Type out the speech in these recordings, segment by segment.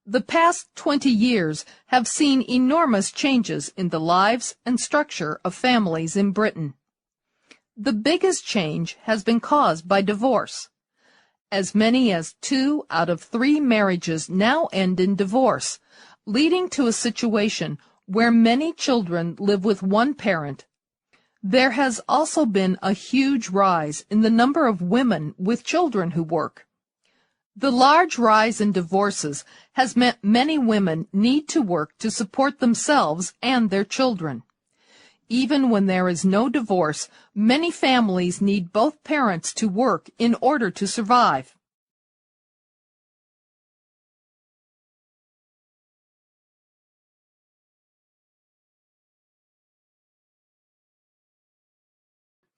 The past 20 years have seen enormous changes in the lives and structure of families in Britain. The biggest change has been caused by divorce. As many as 2 out of 3 marriages now end in divorce, leading to a situation where many children live with one parent. There has also been a huge rise in the number of women with children who work. The large rise in divorces has meant many women need to work to support themselves and their children. Even when there is no divorce, many families need both parents to work in order to survive.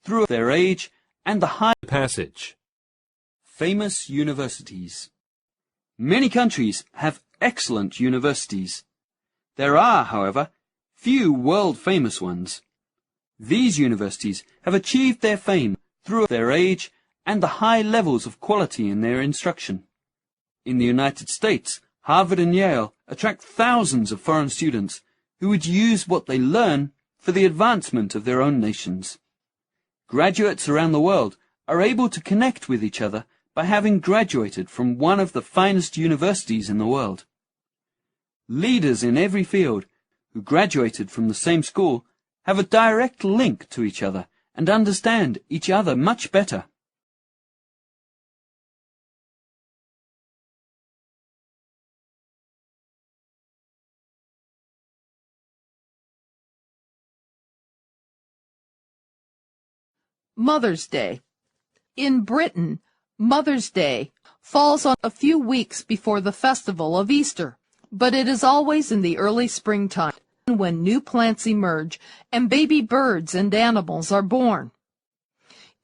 Through their age and the high passage. Famous universities. Many countries have excellent universities. There are, however, few world-famous ones. These universities have achieved their fame through their age and the high levels of quality in their instruction. In the United States, Harvard and Yale attract thousands of foreign students who would use what they learn for the advancement of their own nations. Graduates around the world are able to connect with each other by having graduated from one of the finest universities in the world. Leaders in every field who graduated from the same school have a direct link to each other and understand each other much better. Mother's Day. In Britain, Mother's Day falls on a few weeks before the festival of Easter, but it is always in the early springtime when new plants emerge and baby birds and animals are born.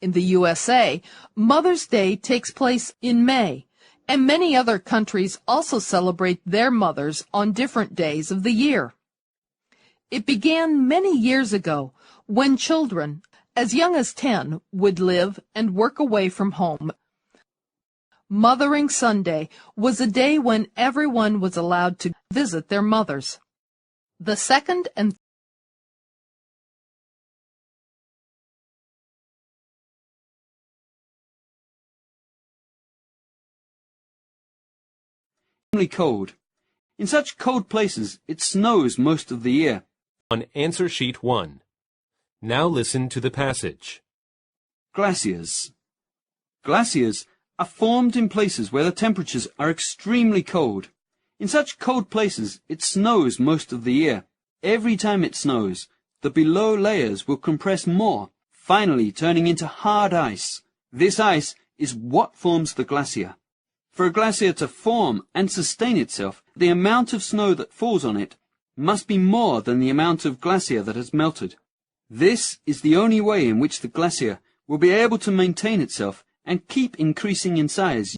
In the USA, Mother's Day takes place in May, and many other countries also celebrate their mothers on different days of the year. It began many years ago when children, as young as 10, would live and work away from home. Mothering Sunday was a day when everyone was allowed to visit their mothers. The second and cold. In such cold places, it snows most of the year. On answer sheet 1. Now listen to the passage. Glaciers. Glaciers are formed in places where the temperatures are extremely cold. In such cold places, it snows most of the year. Every time it snows, the below layers will compress more, finally turning into hard ice. This ice is what forms the glacier. For a glacier to form and sustain itself, the amount of snow that falls on it must be more than the amount of glacier that has melted. This is the only way in which the glacier will be able to maintain itself and keep increasing in size.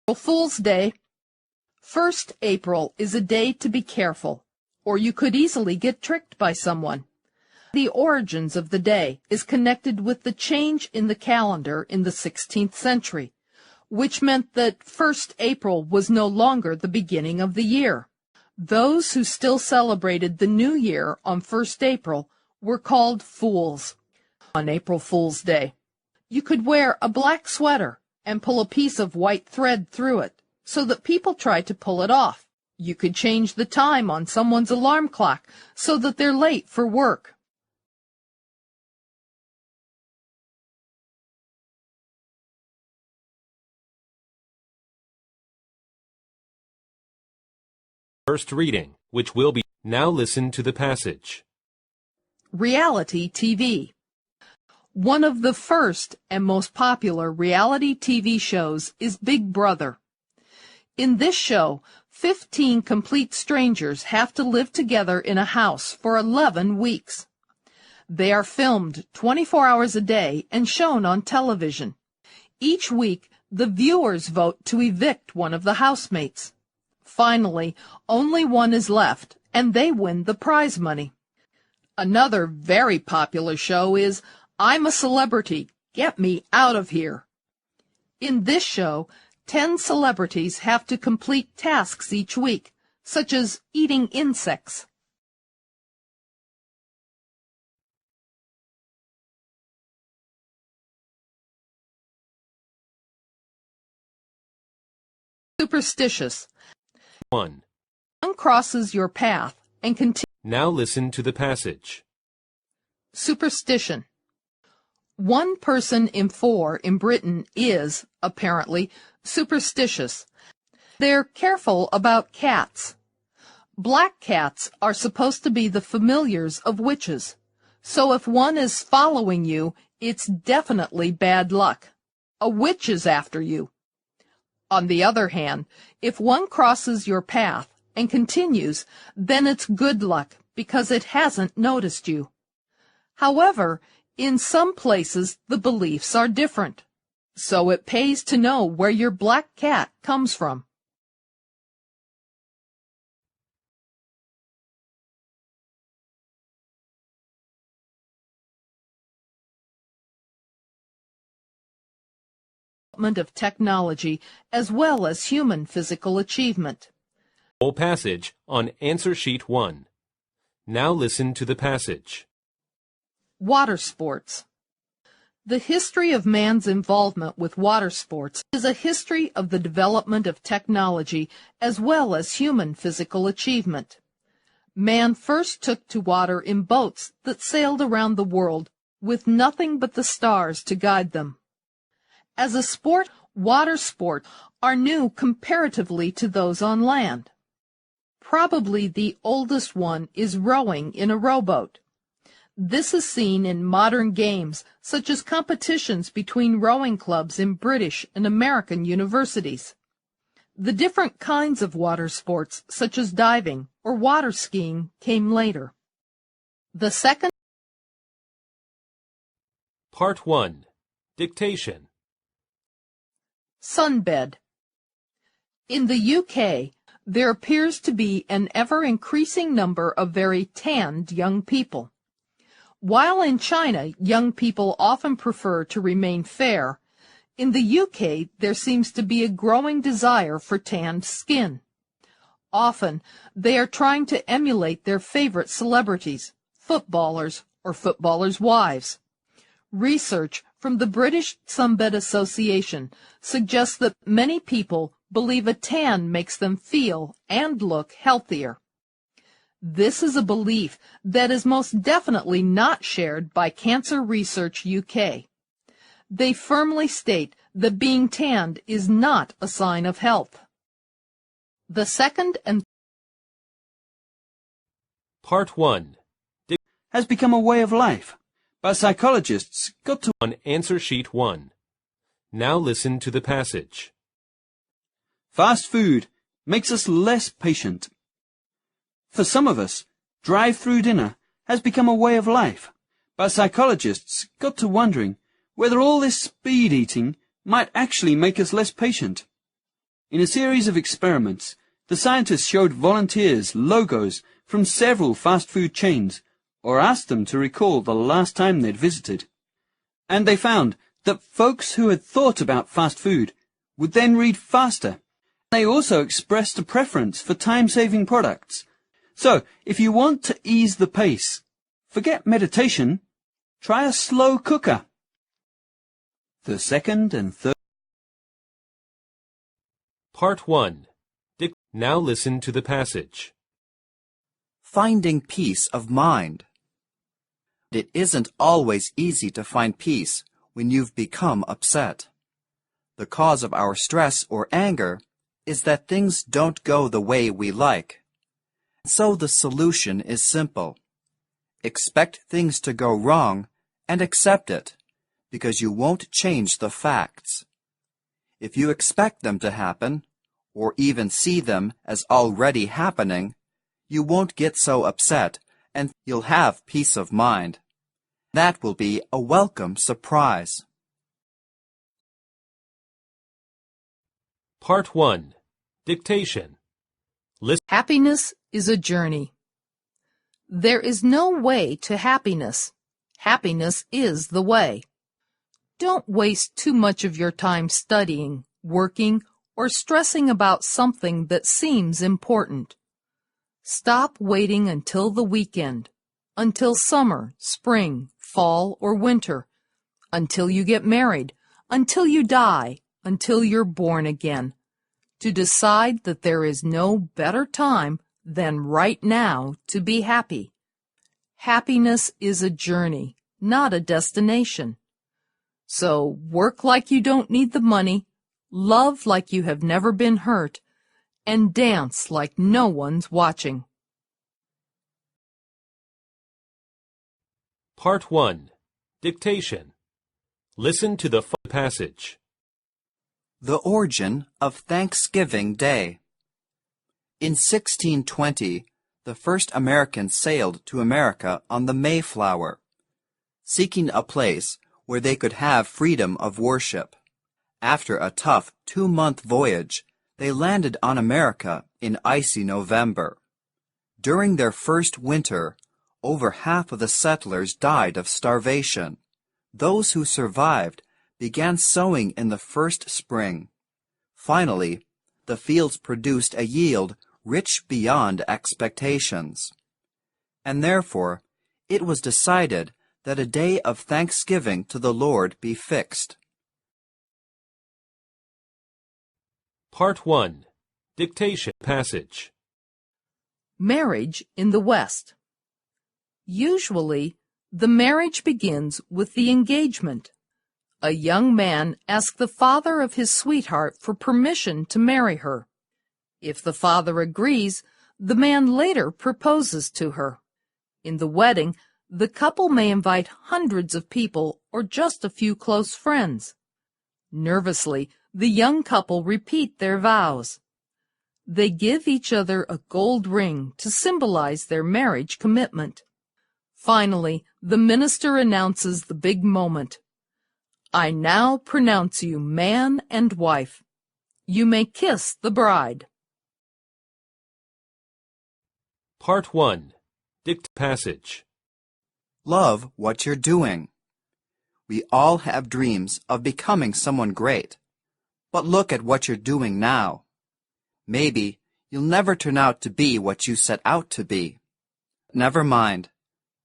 April Fool's Day. 1st April is a day to be careful, or you could easily get tricked by someone. The origins of the day is connected with the change in the calendar in the 16th century, which meant that 1st April was no longer the beginning of the year. Those who still celebrated the new year on 1st April were called fools. On April Fool's Day, you could wear a black sweater and pull a piece of white thread through it so that people tried to pull it off. You could change the time on someone's alarm clock so that they're late for work. First reading, which will be. Now listen to the passage. Reality TV. One of the first and most popular reality TV shows is Big Brother. In this show, 15 complete strangers have to live together in a house for 11 weeks. They are filmed 24 hours a day and shown on television. Each week, the viewers vote to evict one of the housemates. Finally, only one is left, and they win the prize money. Another very popular show is I'm a Celebrity, Get Me Out of Here. In this show, 10 celebrities have to complete tasks each week, such as eating insects. Superstitious. 1. One crosses your path and continues. Now listen to the passage. Superstition. 1 person in 4 in Britain is, apparently, superstitious. They're careful about cats. Black cats are supposed to be the familiars of witches, so if one is following you, it's definitely bad luck. A witch is after you. On the other hand, if one crosses your path and continues, then it's good luck because it hasn't noticed you. However, in some places the beliefs are different, so it pays to know where your black cat comes from. Of technology as well as human physical achievement. Whole passage on Answer Sheet 1. Now listen to the passage. Water sports. The history of man's involvement with water sports is a history of the development of technology as well as human physical achievement. Man first took to water in boats that sailed around the world with nothing but the stars to guide them. As a sport, water sports are new comparatively to those on land. Probably the oldest one is rowing in a rowboat. This is seen in modern games, such as competitions between rowing clubs in British and American universities. The different kinds of water sports, such as diving or water skiing, came later. The second Part 1. Dictation. Sunbed. In the UK, there appears to be an ever-increasing number of very tanned young people. While in China, young people often prefer to remain fair, in the UK there seems to be a growing desire for tanned skin. Often, they are trying to emulate their favorite celebrities, footballers, or footballers' wives. Research from the British Sunbed Association suggests that many people believe a tan makes them feel and look healthier. This is a belief that is most definitely not shared by Cancer Research UK. They firmly state that being tanned is not a sign of health. The second and Part 1. Has become a way of life, but psychologists got to On Answer Sheet 1. Now listen to the passage. fast food makes us less patient. For some of us, drive-through dinner has become a way of life, but psychologists got to wondering whether all this speed eating might actually make us less patient. In a series of experiments, the scientists showed volunteers logos from several fast food chains or asked them to recall the last time they'd visited. And they found that folks who had thought about fast food would then read faster. They also expressed a preference for time-saving products. So, if you want to ease the pace, forget meditation, try a slow cooker. The second and third. Part 1. Now listen to the passage. Finding peace of mind. It isn't always easy to find peace when you've become upset. The cause of our stress or anger is that things don't go the way we like. So the solution is simple. Expect things to go wrong and accept it, because you won't change the facts. If you expect them to happen, or even see them as already happening, you won't get so upset and you'll have peace of mind. That will be a welcome surprise. Part 1. Dictation. Listen. Happiness is a journey. There is no way to happiness. Happiness is the way. Don't waste too much of your time studying, working, or stressing about something that seems important. Stop waiting until the weekend, until summer, spring, fall, or winter, until you get married, until you die, until you're born again, to decide that there is no better time than right now to be happy. Happiness is a journey, not a destination. So work like you don't need the money, love like you have never been hurt, and dance like no one's watching. Part 1. Dictation. Listen to the passage. The origin of Thanksgiving Day. In 1620, the first Americans sailed to America on the Mayflower, seeking a place where they could have freedom of worship. After a tough 2-month voyage, they landed on America in icy November. During their first winter, over half of the settlers died of starvation. Those who survived began sowing in the first spring. Finally, the fields produced a yield rich beyond expectations. And therefore, it was decided that a day of thanksgiving to the Lord be fixed. Part 1. Dictation passage. Marriage in the West. Usually, the marriage begins with the engagement. A young man asks the father of his sweetheart for permission to marry her. If the father agrees, the man later proposes to her. In the wedding, the couple may invite hundreds of people or just a few close friends. Nervously, the young couple repeat their vows. They give each other a gold ring to symbolize their marriage commitment. Finally, the minister announces the big moment. I now pronounce you man and wife. You may kiss the bride. Part 1. Passage. Love what you're doing. We all have dreams of becoming someone great. But look at what you're doing now. Maybe you'll never turn out to be what you set out to be. Never mind.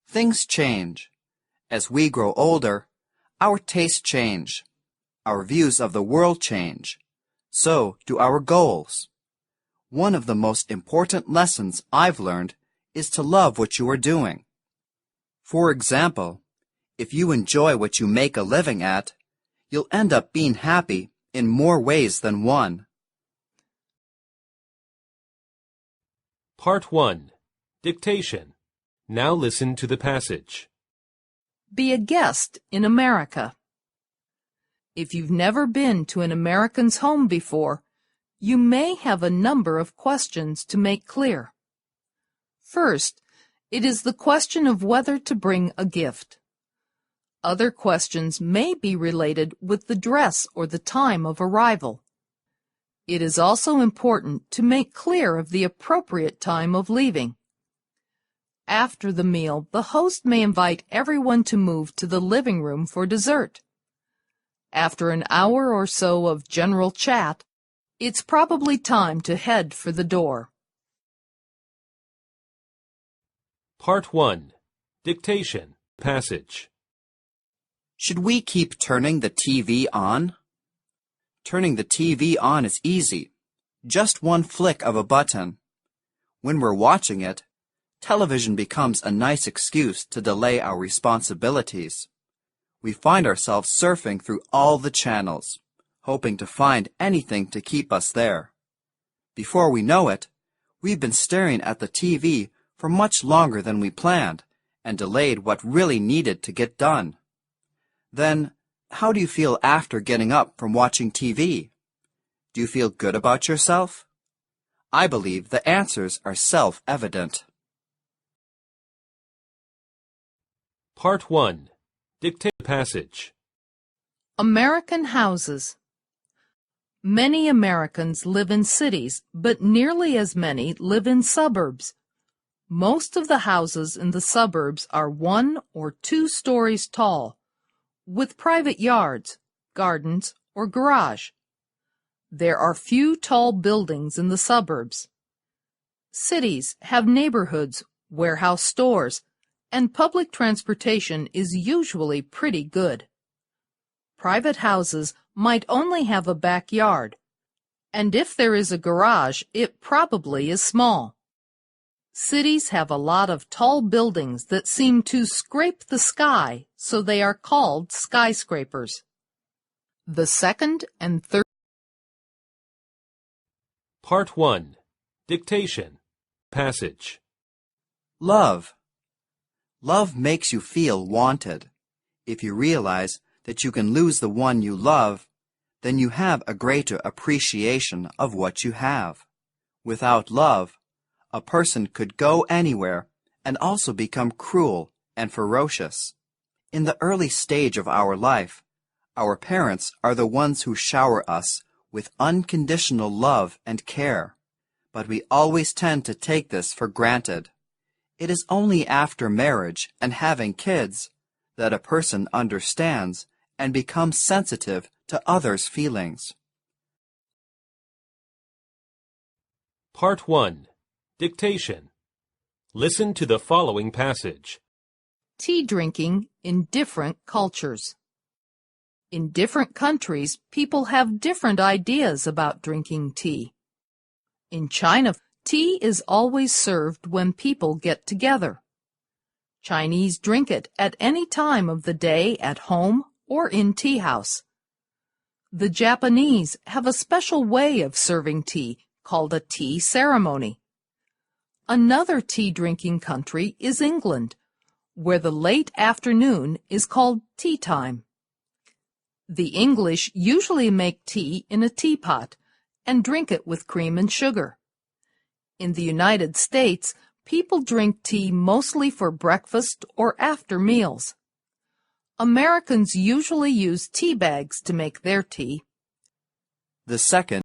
Things change. As we grow older, our tastes change. Our views of the world change. So do our goals. One of the most important lessons I've learned is to love what you are doing. For example, if you enjoy what you make a living at, you'll end up being happy in more ways than one. Part 1. Dictation. Now listen to the passage. Be a guest in America. If you've never been to an American's home before, you may have a number of questions to make clear. First, it is the question of whether to bring a gift. Other questions may be related with the dress or the time of arrival. It is also important to make clear of the appropriate time of leaving. After the meal, the host may invite everyone to move to the living room for dessert. After an hour or so of general chat, it's probably time to head for the door. Part 1. Dictation passage. Should we keep turning the TV on? Turning the TV on is easy. Just one flick of a button. When we're watching it, television becomes a nice excuse to delay our responsibilities. We find ourselves surfing through all the channels, hoping to find anything to keep us there. Before we know it, we've been staring at the TV for much longer than we planned and delayed what really needed to get done. Then, how do you feel after getting up from watching TV? Do you feel good about yourself? I believe the answers are self-evident. Part 1. Dictate passage. American houses. Many Americans live in cities, but nearly as many live in suburbs. Most of the houses in the suburbs are 1 or 2 stories tall, with private yards, gardens, or garage. There are few tall buildings in the suburbs. Cities have neighborhoods, warehouse stores, and public transportation is usually pretty good. Private houses might only have a backyard, and if there is a garage, it probably is small. Cities have a lot of tall buildings that seem to scrape the sky, so they are called skyscrapers. The second and third. Part 1. Dictation. Passage. Love. Love makes you feel wanted. If you realize that you can lose the one you love, then you have a greater appreciation of what you have. Without love, a person could go anywhere and also become cruel and ferocious. In the early stage of our life, our parents are the ones who shower us with unconditional love and care, but we always tend to take this for granted. It is only after marriage and having kids that a person understands and becomes sensitive to others' feelings. Part 1. Dictation. Listen to the following passage. Tea drinking in different cultures. In different countries, people have different ideas about drinking tea. In China, tea is always served when people get together. Chinese drink it at any time of the day at home or in tea house. The Japanese have a special way of serving tea called a tea ceremony. Another tea-drinking country is England, where the late afternoon is called tea time. The English usually make tea in a teapot and drink it with cream and sugar. In the United States, people drink tea mostly for breakfast or after meals. Americans usually use tea bags to make their tea. The second